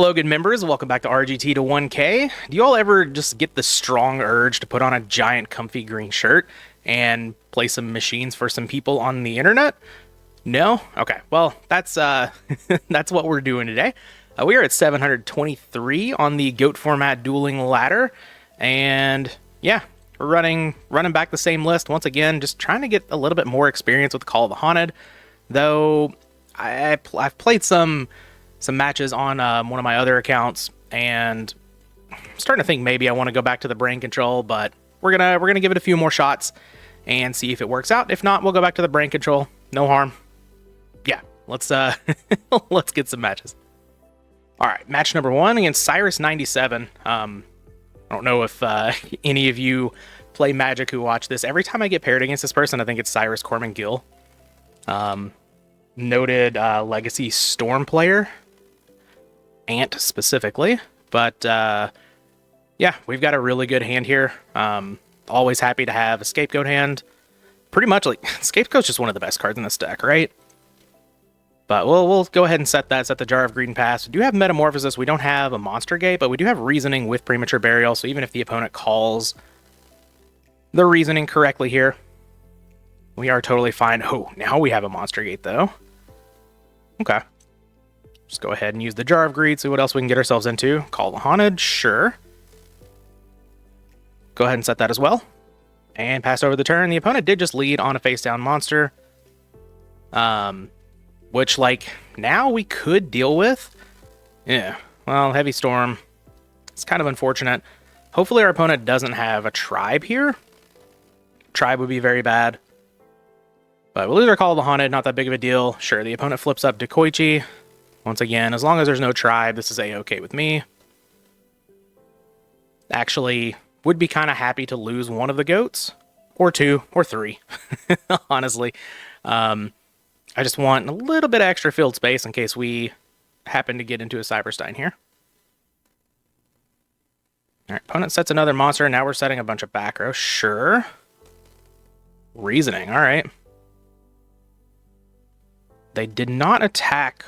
Hello, good members. Welcome back to RGT to 1K. Do you all ever just get the strong urge to put on a giant comfy green shirt and play some machines for some people on the internet? No? Okay, well, that's that's what we're doing today. We are at 723 on the GOAT format dueling ladder, and yeah, we're running back the same list once again, just trying to get a little bit more experience with Call of the Haunted, though I've played some matches on one of my other accounts, and I'm starting to think maybe I want to go back to the brain control, but we're gonna give it a few more shots and see if it works out. If not, we'll go back to the brain control. No harm. Yeah, let's let's get some matches. All right, match number 1 against Cyrus97. I don't know if any of you play Magic who watch this. Every time I get paired against this person, I think it's Cyrus Corman Gill. Noted Legacy Storm player. Ant specifically. But yeah, we've got a really good hand here. Always happy to have a Scapegoat hand. Pretty much, like, Scapegoat's just one of the best cards in this deck, right? But we'll go ahead and set the Jar of Greed and pass. We do have Metamorphosis. We don't have a Monster Gate, but we do have Reasoning with Premature Burial, so even if the opponent calls the Reasoning correctly here, we are totally fine. Oh, now we have a Monster Gate, though. Okay. Just go ahead and use the Jar of Greed, see what else we can get ourselves into. Call the Haunted, sure. Go ahead and set that as well. And pass over the turn. The opponent did just lead on a face-down monster. Which, like, now we could deal with. Yeah, well, Heavy Storm. It's kind of unfortunate. Hopefully our opponent doesn't have a Tribe here. Tribe would be very bad. But we'll lose our Call of the Haunted, not that big of a deal. Sure, the opponent flips up Dekoichi. Once again, as long as there's no Tribe, this is a-okay with me. Actually, would be kind of happy to lose one of the goats. Or 2, or 3, honestly. I just want a little bit of extra field space in case we happen to get into a Cyberstein here. Alright, opponent sets another monster, and now we're setting a bunch of back row. Sure. Reasoning, alright. They did not attack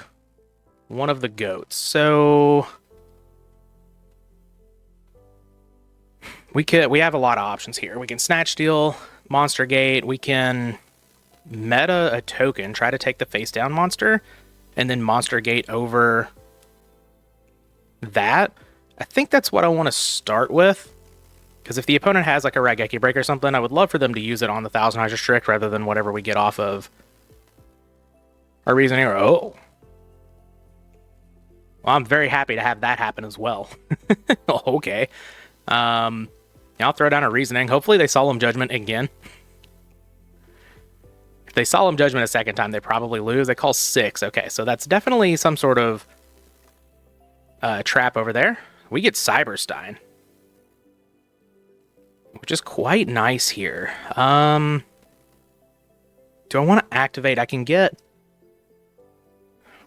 one of the goats, so we have a lot of options here. We can Snatch Steal, Monster Gate, we can meta a token, try to take the face down monster, and then Monster Gate over that. I think that's what I want to start with, because if the opponent has like a Raigeki Break or something, I would love for them to use it on the Thousand Eyes Restrict rather than whatever we get off of our Reasoning. Or oh, well, I'm very happy to have that happen as well. Okay, yeah, I'll throw down a Reasoning. Hopefully they Solemn Judgment again. If they Solemn Judgment a second time, they probably lose. They call 6. Okay, so that's definitely some sort of trap over there. We get Cyberstein, which is quite nice here. Do I want to activate? I can get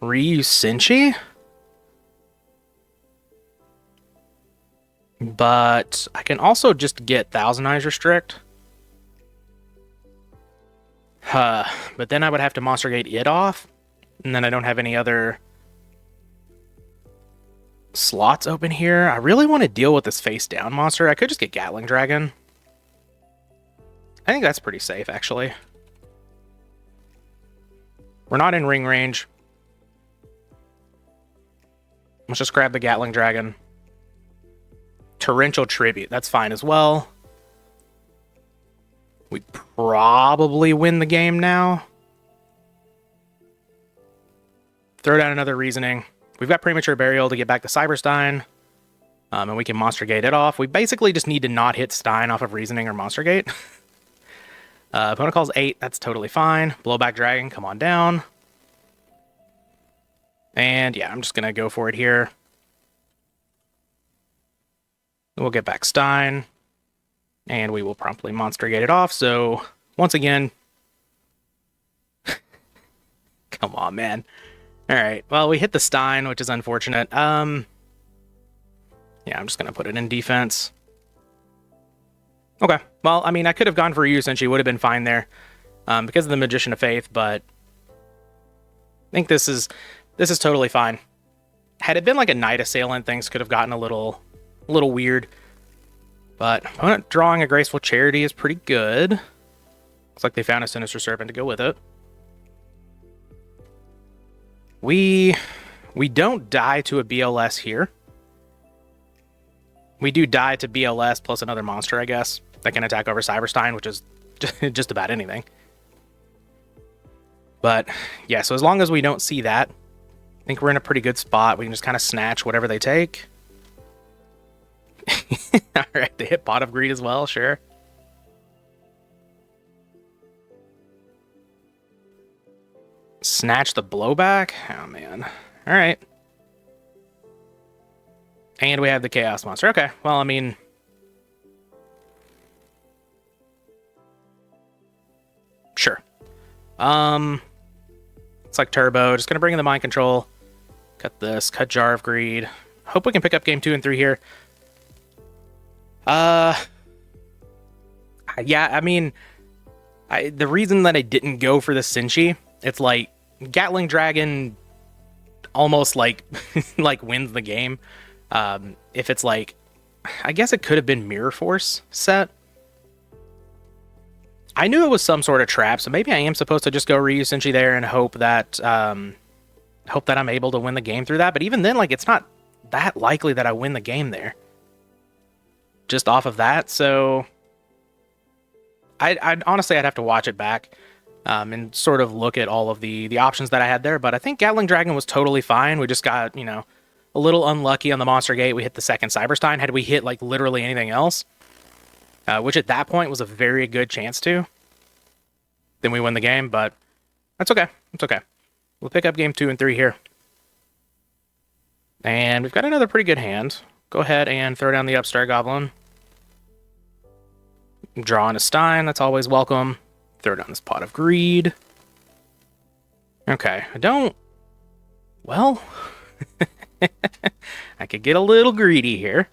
Ryu Senshi, but I can also just get Thousand Eyes Restrict. But then I would have to Monster Gate it off, and then I don't have any other slots open here. I really want to deal with this face down monster. I could just get Gatling Dragon. I think that's pretty safe, actually. We're not in ring range. Let's just grab the Gatling Dragon. Torrential Tribute, that's fine as well. We probably win the game now. Throw down another Reasoning. We've got Premature Burial to get back to Cyberstein. And we can Monster Gate it off. We basically just need to not hit Stein off of Reasoning or Monster Gate. Opponent calls 8. That's totally fine. Blowback Dragon, come on down. And yeah, I'm just going to go for it here. We'll get back Stein. And we will promptly Monster Gate it off. So, once again... Come on, man. Alright, well, we hit the Stein, which is unfortunate. Yeah, I'm just going to put it in defense. Okay, well, I mean, I could have gone for Ryu Senshi, would have been fine there. Because of the Magician of Faith, but... I think this is totally fine. Had it been like a Night Assailant, things could have gotten a little weird. But opponent drawing a Graceful Charity is pretty good. Looks like they found a Sinister Serpent to go with it. We don't die to a BLS here. We do die to BLS plus another monster, I guess, that can attack over Cyberstein, which is just about anything. But yeah, so as long as we don't see that, I think we're in a pretty good spot. We can just kind of snatch whatever they take. Alright, they hit Pot of Greed as well, sure. Snatch the blowback? Oh, man. Alright. And we have the Chaos Monster. Okay, well, I mean... Sure. It's like Turbo. Just gonna bring in the Mind Control. Cut this. Cut Jar of Greed. Hope we can pick up game 2 and 3 here. Yeah, I mean... the reason that I didn't go for the Cinchi, it's like... Gatling Dragon almost like like wins the game. If it's like, I guess it could have been Mirror Force set. I knew it was some sort of trap, so maybe I am supposed to just go reuse Cinchi there and hope that I'm able to win the game through that. But even then, like, it's not that likely that I win the game there. Just off of that, so I'd honestly I'd have to watch it back. And sort of look at all of the options that I had there. But I think Gatling Dragon was totally fine. We just got, you know, a little unlucky on the Monster Gate. We hit the second Cyberstein. Had we hit, like, literally anything else, which at that point was a very good chance to, then we win the game. But that's okay. It's okay. We'll pick up game 2 and 3 here. And we've got another pretty good hand. Go ahead and throw down the Upstart Goblin. Draw on a Stein. That's always welcome. Throw down this Pot of Greed. Okay, I don't... Well... I could get a little greedy here.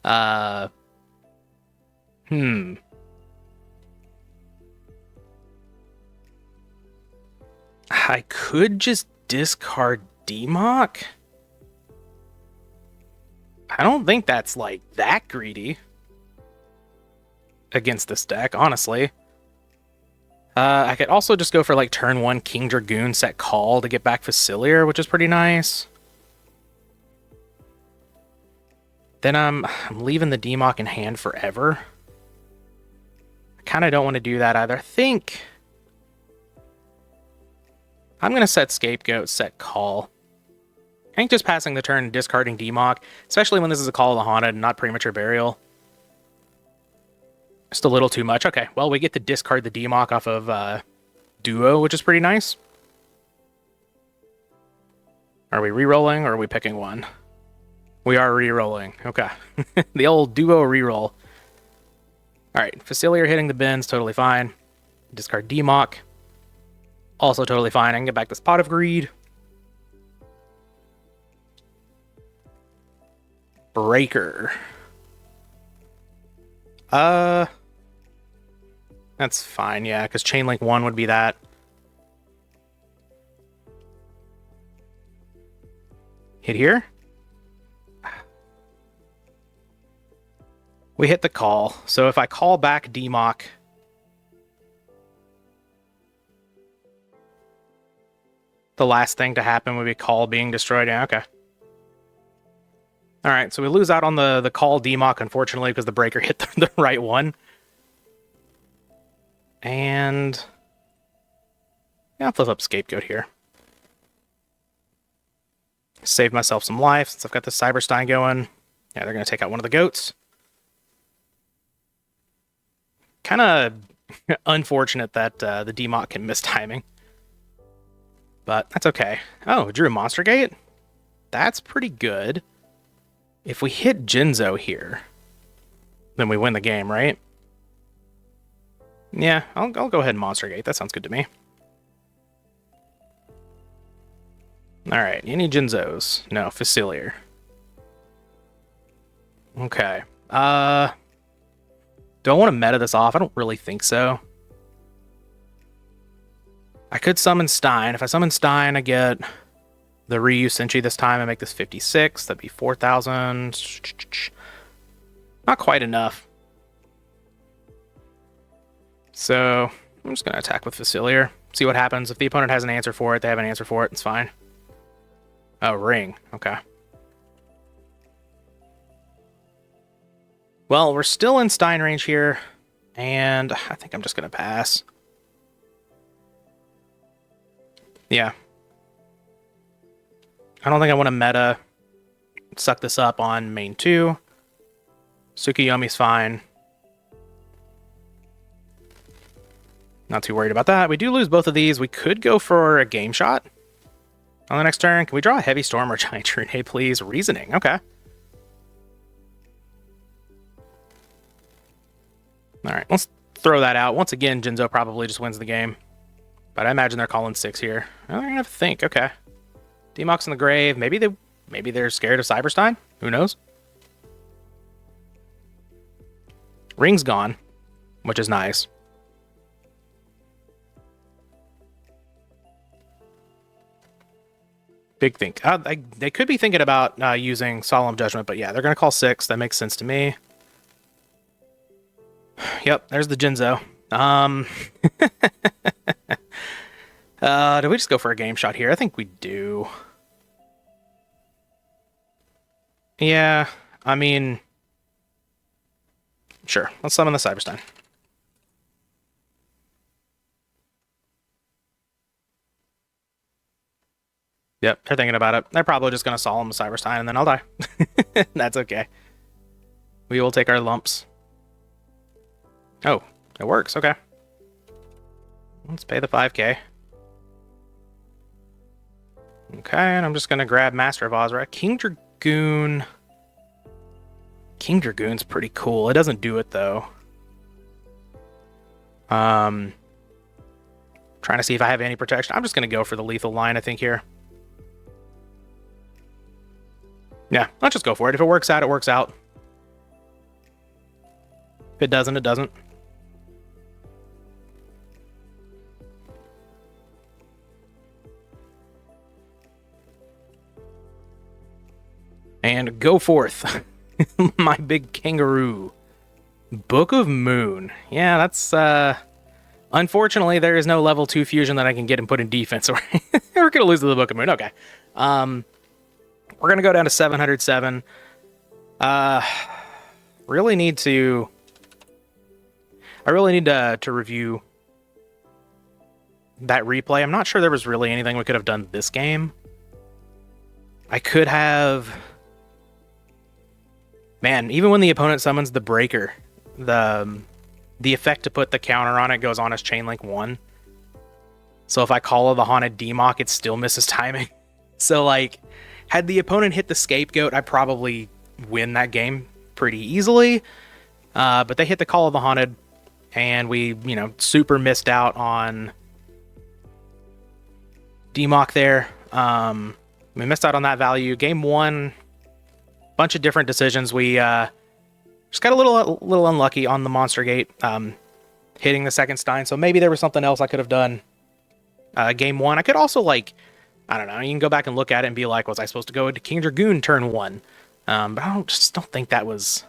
I could just discard Demok. I don't think that's, like, that greedy against this deck, honestly. I could also just go for, like, turn 1 King Dragoon, set Call to get back Facilier, which is pretty nice. Then I'm leaving the Demok in hand forever. I kind of don't want to do that either. I think I'm going to set Scapegoat, set Call. I think just passing the turn and discarding Demok, especially when this is a Call of the Haunted and not Premature Burial. Just a little too much. Okay, well, we get to discard the Demok off of Duo, which is pretty nice. Are we re-rolling, or are we picking one? We are re-rolling. Okay. The old Duo re-roll. Alright, Facilier hitting the bins, totally fine. Discard Demok. Also totally fine. I can get back this Pot of Greed. Breaker. That's fine, yeah, because Chainlink 1 would be that. Hit here. We hit the call. So if I call back Demok, the last thing to happen would be call being destroyed. Yeah, okay. Alright, so we lose out on the call Demok, unfortunately, because the breaker hit the right one. And yeah, I'll flip up Scapegoat here. Save myself some life since I've got the Cyberstein going. Yeah, they're going to take out one of the goats. Kind of unfortunate that the Demok can miss timing. But that's okay. Oh, drew a Monster Gate? That's pretty good. If we hit Jinzo here, then we win the game, right? Yeah, I'll go ahead and Monster Gate. That sounds good to me. Alright, any Jinzos? No, Facilier. Okay. Do I want to meta this off? I don't really think so. I could summon Stein. If I summon Stein, I get the Ryu Senshi this time and make this 56. That'd be 4,000. Not quite enough. So I'm just going to attack with Facilier. See what happens. If the opponent has an answer for it, they have an answer for it. It's fine. Oh, ring. Okay. Well, we're still in Stein range here, and I think I'm just going to pass. Yeah. I don't think I want to meta suck this up on main 2. Tsukuyomi's fine. Not too worried about that. We do lose both of these. We could go for a game shot on the next turn. Can we draw a Heavy Storm or Giant Rune? Hey, please. Reasoning. Okay. All right, let's throw that out. Once again, Jinzo probably just wins the game. But I imagine they're calling 6 here. Well, they're gonna have to think. Okay. Demox in the grave. Maybe they're scared of Cyberstein. Who knows? Ring's gone, which is nice. Big think. They could be thinking about using Solemn Judgment, but yeah, they're gonna call 6. That makes sense to me. Yep, there's the Jinzo. Do we just go for a game shot here? I think we do. Yeah, I mean... Sure, let's summon the Cyberstein. Yep, they're thinking about it. They're probably just going to solemn the Cyberstein and then I'll die. That's okay. We will take our lumps. Oh, it works. Okay. Let's pay the 5k. Okay, and I'm just going to grab Master of Ozra. King Dragoon. King Dragoon's pretty cool. It doesn't do it, though. Trying to see if I have any protection. I'm just going to go for the lethal line, I think, here. Yeah, let's just go for it. If it works out, it works out. If it doesn't, it doesn't. And go forth. My big kangaroo. Book of Moon. Yeah, that's... Unfortunately, there is no level 2 fusion that I can get and put in defense. We're going to lose to the Book of Moon. Okay. We're going to go down to 707. Really need to... I really need to review that replay. I'm not sure there was really anything we could have done this game. I could have... Man, even when the opponent summons the Breaker, the effect to put the counter on it goes on as Chain Link 1. So if I call the Haunted Democ, it still misses timing. So, like, had the opponent hit the Scapegoat, I probably win that game pretty easily. But they hit the Call of the Haunted, and we, you know, super missed out on Democ there. We missed out on that value. Game 1... bunch of different decisions. We just got a little unlucky on the Monster Gate, hitting the second Stein. So maybe there was something else I could have done. Game 1, I could also, like, I don't know. You can go back and look at it and be like, was I supposed to go into King Dragoon turn 1? But just don't think that was.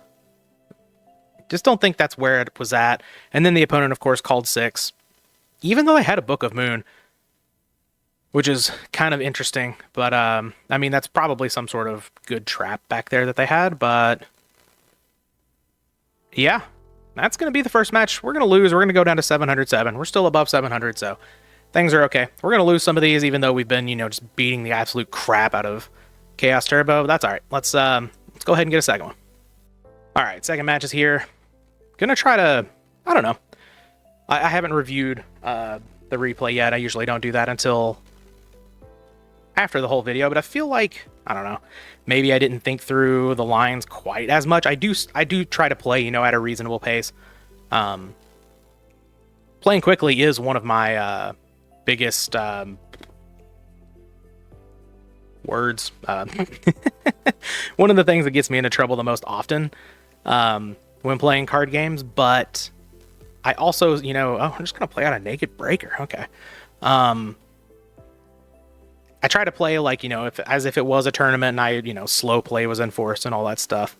Just don't think that's where it was at. And then the opponent, of course, called 6, even though I had a Book of Moon, which is kind of interesting, but, I mean, that's probably some sort of good trap back there that they had, but... Yeah, that's going to be the first match. We're going to lose. We're going to go down to 707. We're still above 700, so things are okay. We're going to lose some of these, even though we've been, you know, just beating the absolute crap out of Chaos Turbo, but that's all right. Let's go ahead and get a second one. All right, second match is here. Gonna try to... I don't know. I haven't reviewed the replay yet. I usually don't do that until... after the whole video, but I feel like, I don't know, maybe I didn't think through the lines quite as much. I do try to play, you know, at a reasonable pace. Playing quickly is one of my biggest words. One of the things that gets me into trouble the most often when playing card games, but I also, you know, oh, I'm just going to play out a Naked Breaker. Okay. I try to play like, as if it was a tournament and slow play was enforced and all that stuff.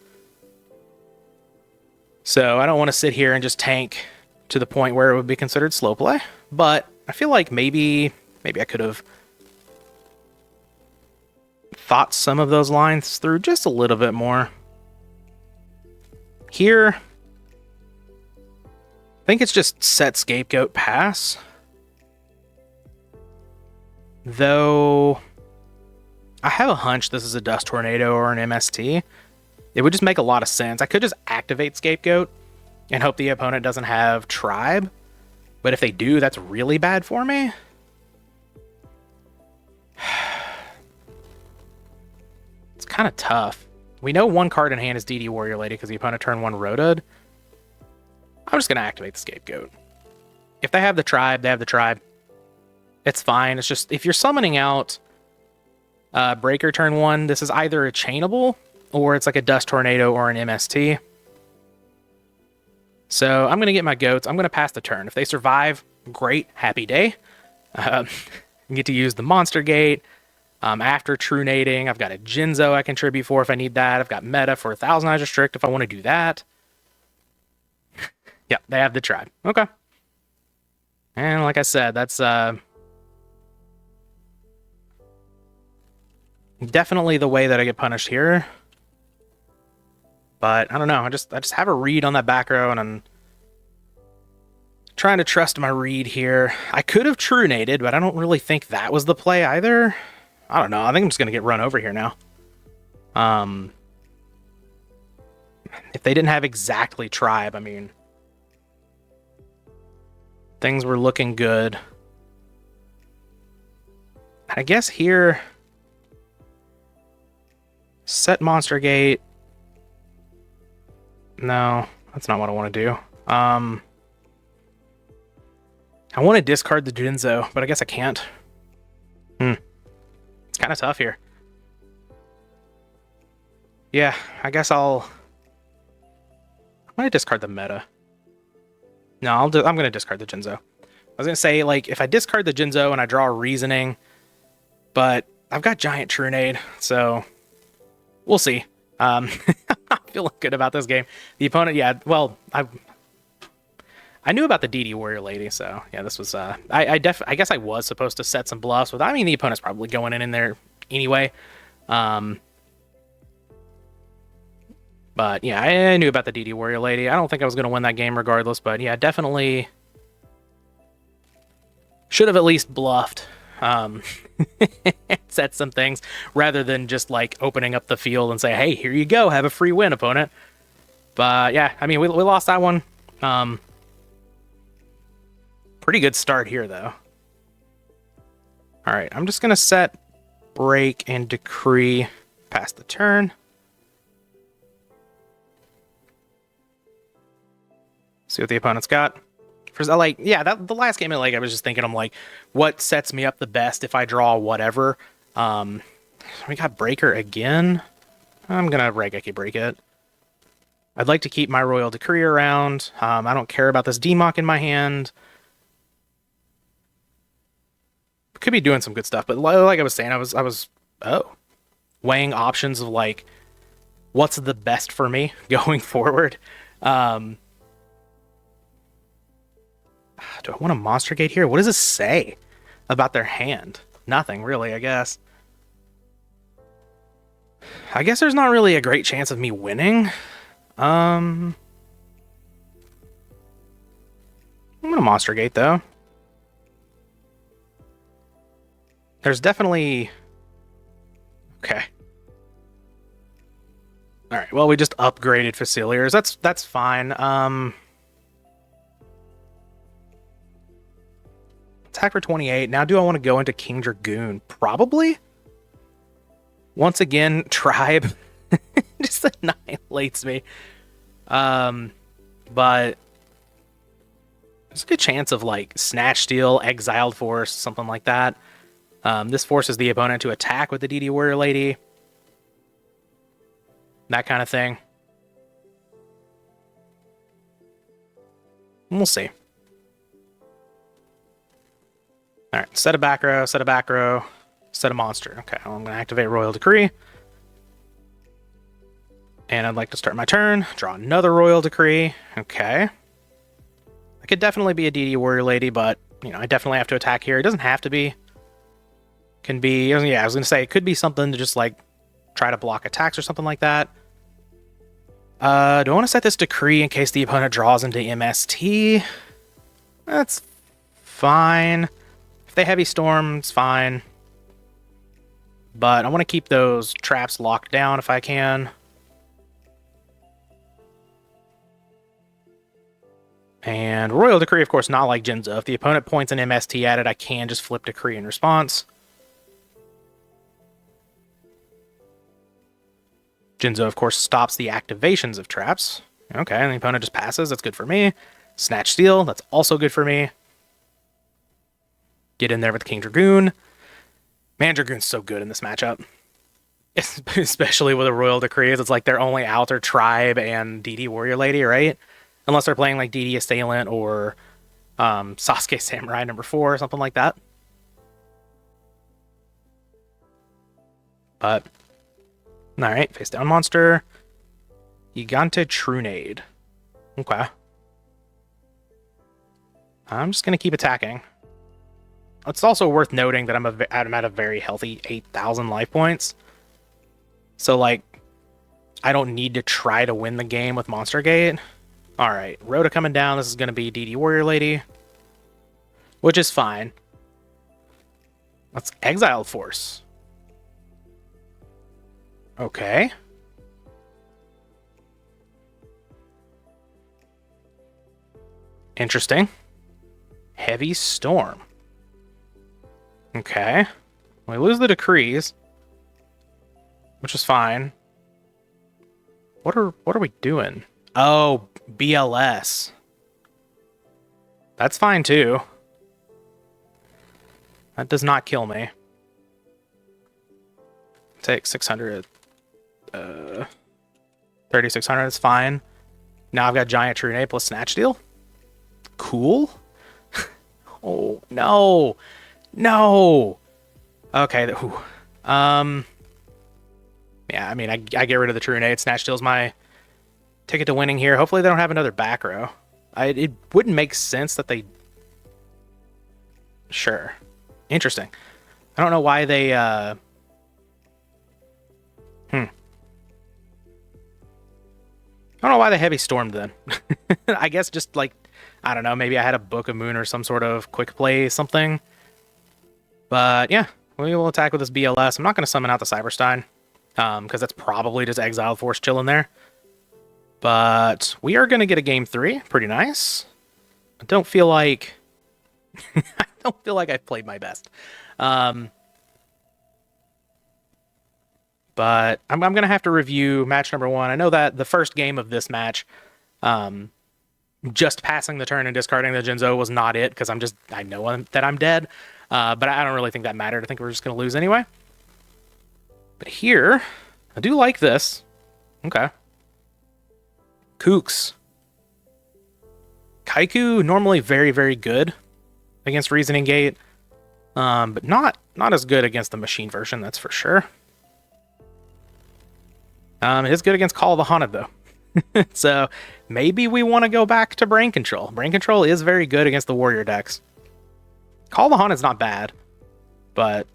So I don't want to sit here and just tank to the point where it would be considered slow play. But I feel like maybe I could have thought some of those lines through just a little bit more. Here, I think it's just set scapegoat pass. Though, I have a hunch this is a dust tornado or an MST. It would just make a lot of sense. I could just activate scapegoat and hope the opponent doesn't have tribe. But if they do, that's really bad for me. It's kind of tough. We know one card in hand is DD Warrior Lady because the opponent turn 1 roted. I'm just going to activate the scapegoat. If they have the tribe, they have the tribe. It's fine. It's just, if you're summoning out Breaker turn 1, this is either a chainable or it's like a Dust Tornado or an MST. So I'm going to get my goats. I'm going to pass the turn. If they survive, great. Happy day. Get to use the Monster Gate. After True Nating, I've got a Jinzo I can tribute for if I need that. I've got Meta for 1,000 Eyes Restrict if I want to do that. Yep, they have the tribe. Okay. And like I said, that's definitely the way that I get punished here. But I don't know. I just have a read on that back row, and I'm trying to trust my read here. I could have True Nated, but I don't really think that was the play either. I don't know. I think I'm just going to get run over here now. If they didn't have exactly tribe, I mean, things were looking good. I guess here, set Monster Gate. No, that's not what I want to do. I want to discard the Jinzo, but I guess I can't. It's kind of tough here. Yeah, I guess I'm going to discard the Meta. No, I'm going to discard the Jinzo. I was going to say, like, if I discard the Jinzo and I draw a Reasoning, but I've got Giant Trunade, so we'll see. I'm not feeling good about this game. The opponent, yeah, well, I knew about the DD Warrior Lady, so yeah, this was I guess I was supposed to set some bluffs with. I mean, the opponent's probably going in there anyway. But yeah, I knew about the DD Warrior Lady. I don't think I was going to win that game regardless, but yeah, definitely should have at least bluffed. Set some things rather than just like opening up the field and say, hey, here you go, have a free win, opponent. But yeah, I mean, we lost that one. Pretty good start here, though. All right, I'm just going to set Break and Decree past the turn. See what the opponent's got. For like, yeah, the last game, like I was just thinking, I'm like, what sets me up the best if I draw whatever? We got Breaker again. I'm gonna Regeki break it. I'd like to keep my Royal Decree around. I don't care about this Demock in my hand. Could be doing some good stuff, but like I was saying, I was weighing options of like what's the best for me going forward. Do I want a Monster Gate here? What does it say about their hand? Nothing, really, I guess. I guess there's not really a great chance of me winning. I'm gonna Monster Gate, though. There's definitely... Okay. Alright, well, we just upgraded Faciliers. That's fine. Attack for 28. Now, do I want to go into King Dragoon? Probably. Once again, Tribe just annihilates me. But there's a good chance of like Snatch Steal, Exiled Force, something like that. This forces the opponent to attack with the DD Warrior Lady. That kind of thing. We'll see. Alright, set a back row, set a back row. Set a monster. Okay, well, I'm going to activate Royal Decree. And I'd like to start my turn. Draw another Royal Decree. Okay. I could definitely be a DD Warrior Lady, but, you know, I definitely have to attack here. It doesn't have to be. Can be, yeah, I was going to say, it could be something to just, like, try to block attacks or something like that. Do I want to set this Decree in case the opponent draws into MST? That's fine. If they Heavy Storm, it's fine. But I want to keep those traps locked down if I can. And Royal Decree, of course, not like Jinzo. If the opponent points an MST at it, I can just flip Decree in response. Jinzo, of course, stops the activations of traps. Okay, and the opponent just passes. That's good for me. Snatch Steel, that's also good for me. Get in there with King Dragoon. Man, Dragoon's so good in this matchup. Especially with a Royal Decrees. It's like their only out are Tribe and DD Warrior Lady, right? Unless they're playing like DD Assailant or Sasuke Samurai number 4 or something like that. But, alright, face down monster. Gigante Trunade. Okay. I'm just going to keep attacking. It's also worth noting that I'm at a very healthy 8,000 life points. So, like, I don't need to try to win the game with Monster Gate. Alright, Rhoda coming down. This is going to be DD Warrior Lady. Which is fine. Let's Exile Force. Okay. Interesting. Heavy Storm. Okay. We lose the Decrees. Which is fine. What are we doing? Oh, BLS. That's fine too. That does not kill me. Take 600. 3,600 is fine. Now I've got Giant Trunade plus Snatch Steel. Cool. Oh, no. No. Okay. Yeah, I mean, I get rid of the Trunade. Snatch Steel's my ticket to winning here. Hopefully they don't have another back row. It wouldn't make sense that they... Sure. Interesting. I don't know why they... I don't know why they Heavy Stormed then. I guess just like, I don't know, maybe I had a Book of Moon or some sort of quick play something. But yeah, we will attack with this BLS. I'm not going to summon out the Cyberstein, because that's probably just Exile Force chilling there. But we are going to get a game 3. Pretty nice. I don't feel like... I don't feel like I've played my best. But I'm going to have to review match number 1. I know that the first game of this match, just passing the turn and discarding the Jinzo was not it, because I know that I'm dead. But I don't really think that mattered. I think we're just going to lose anyway. But here, I do like this. Okay. Kooks. Kaiku, normally very, very good against Reasoning Gate. But not as good against the machine version, that's for sure. It is good against Call of the Haunted, though. So maybe we want to go back to Brain Control. Brain Control is very good against the Warrior decks. Call of the Haunted's not bad. But,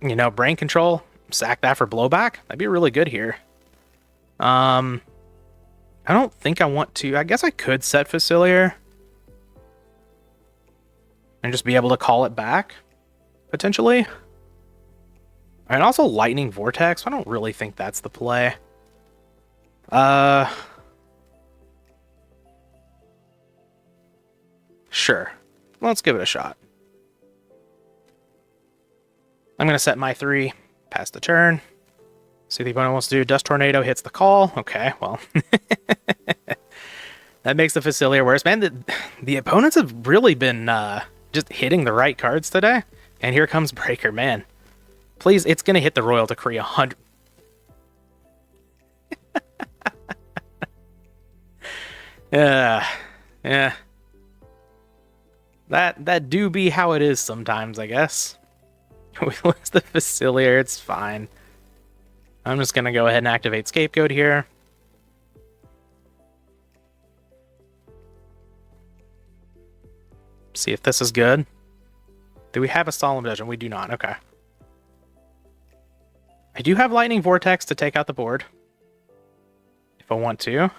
you know, Brain Control, sack that for blowback. That'd be really good here. I don't think I want to. I guess I could set Facilier. And just be able to call it back, potentially. And also Lightning Vortex. I don't really think that's the play. Sure. Let's give it a shot. I'm going to set my 3, pass the turn. See what the opponent wants to do. Dust Tornado hits the call. Okay, well. That makes the Facilier worse. Man, the opponents have really been just hitting the right cards today. And here comes Breaker. Man, please, it's going to hit the Royal Decree 100. Yeah. That do be how it is sometimes, I guess. We lose the Facilier, it's fine. I'm just gonna go ahead and activate Scapegoat here. See if this is good. Do we have a Solemn Judgment? We do not. Okay. I do have Lightning Vortex to take out the board, if I want to.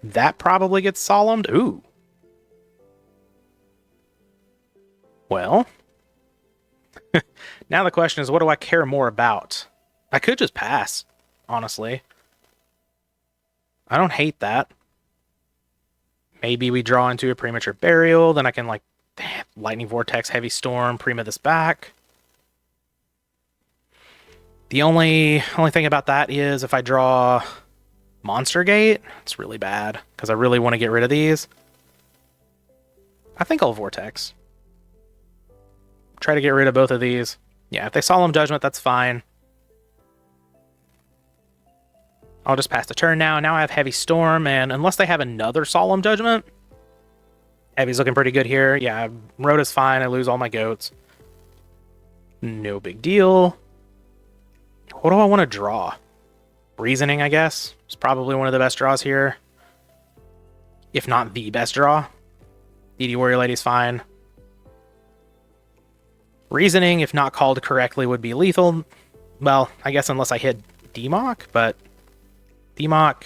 That probably gets solemned. Ooh. Well. Now the question is, what do I care more about? I could just pass, honestly. I don't hate that. Maybe we draw into a Premature Burial, then I can, like, Lightning Vortex, Heavy Storm, Prima this back. The only thing about that is if I draw Monster Gate, it's really bad, because I really want to get rid of these. I think I'll Vortex. Try to get rid of both of these. Yeah, if they Solemn Judgment, that's fine. I'll just pass the turn now. Now I have Heavy Storm, and unless they have another Solemn Judgment, Heavy's looking pretty good here. Yeah, Rhoda's fine. I lose all my goats. No big deal. What do I want to draw? Reasoning, I guess. It's probably one of the best draws here. If not the best draw. DD Warrior Lady's fine. Reasoning, if not called correctly, would be lethal. Well, I guess unless I hit Democ, but Democ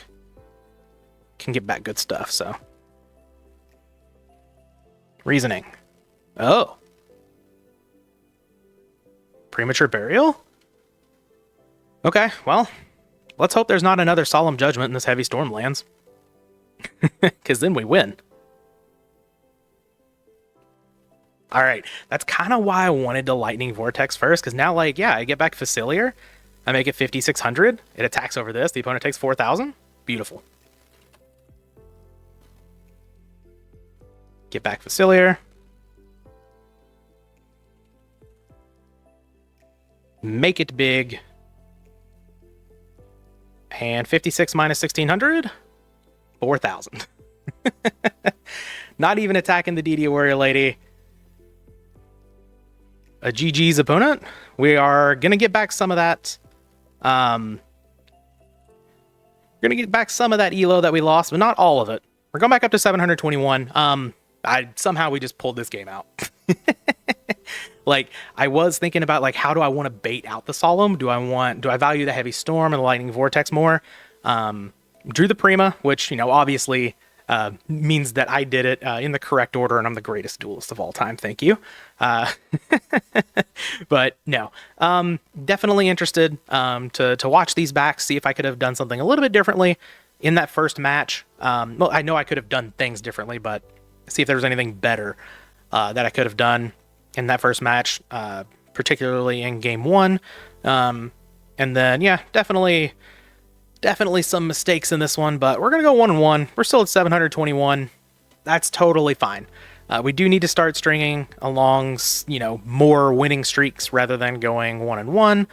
can get back good stuff, so. Reasoning. Oh. Premature Burial? Okay, well, let's hope there's not another Solemn Judgment in this Heavy Storm lands. Because then we win. Alright, that's kind of why I wanted to Lightning Vortex first, because now, like, yeah, I get back Facilier. I make it 5,600. It attacks over this. The opponent takes 4,000. Beautiful. Get back Facilier. Make it big. And 56 minus 1,600? 4,000. Not even attacking the DD Warrior Lady. A GG's opponent. We are going to get back some of that. We're going to get back some of that elo that we lost, but not all of it. We're going back up to 721. Somehow we just pulled this game out. Like, I was thinking about, like, how do I want to bait out the Solemn? Do I value the Heavy Storm and the Lightning Vortex more? Drew the Prima, which, you know, obviously means that I did it in the correct order, and I'm the greatest duelist of all time. Thank you. But no, definitely interested to watch these back, see if I could have done something a little bit differently in that first match. Well, I know I could have done things differently, but see if there was anything better that I could have done in that first match, particularly in game one. And then, yeah, definitely some mistakes in this one, but we're going to go 1-1. We're still at 721. That's totally fine. We do need to start stringing along, you know, more winning streaks rather than going 1-1,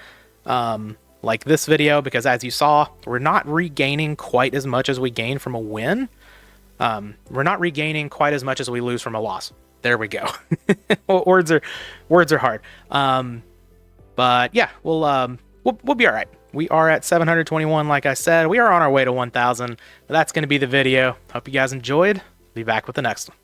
like this video, because as you saw, we're not regaining quite as much as we gain from a win. We're not regaining quite as much as we lose from a loss. There we go. Words are hard. But yeah, we'll be all right. We are at 721, like I said. We are on our way to 1,000. That's going to be the video. Hope you guys enjoyed. Be back with the next one.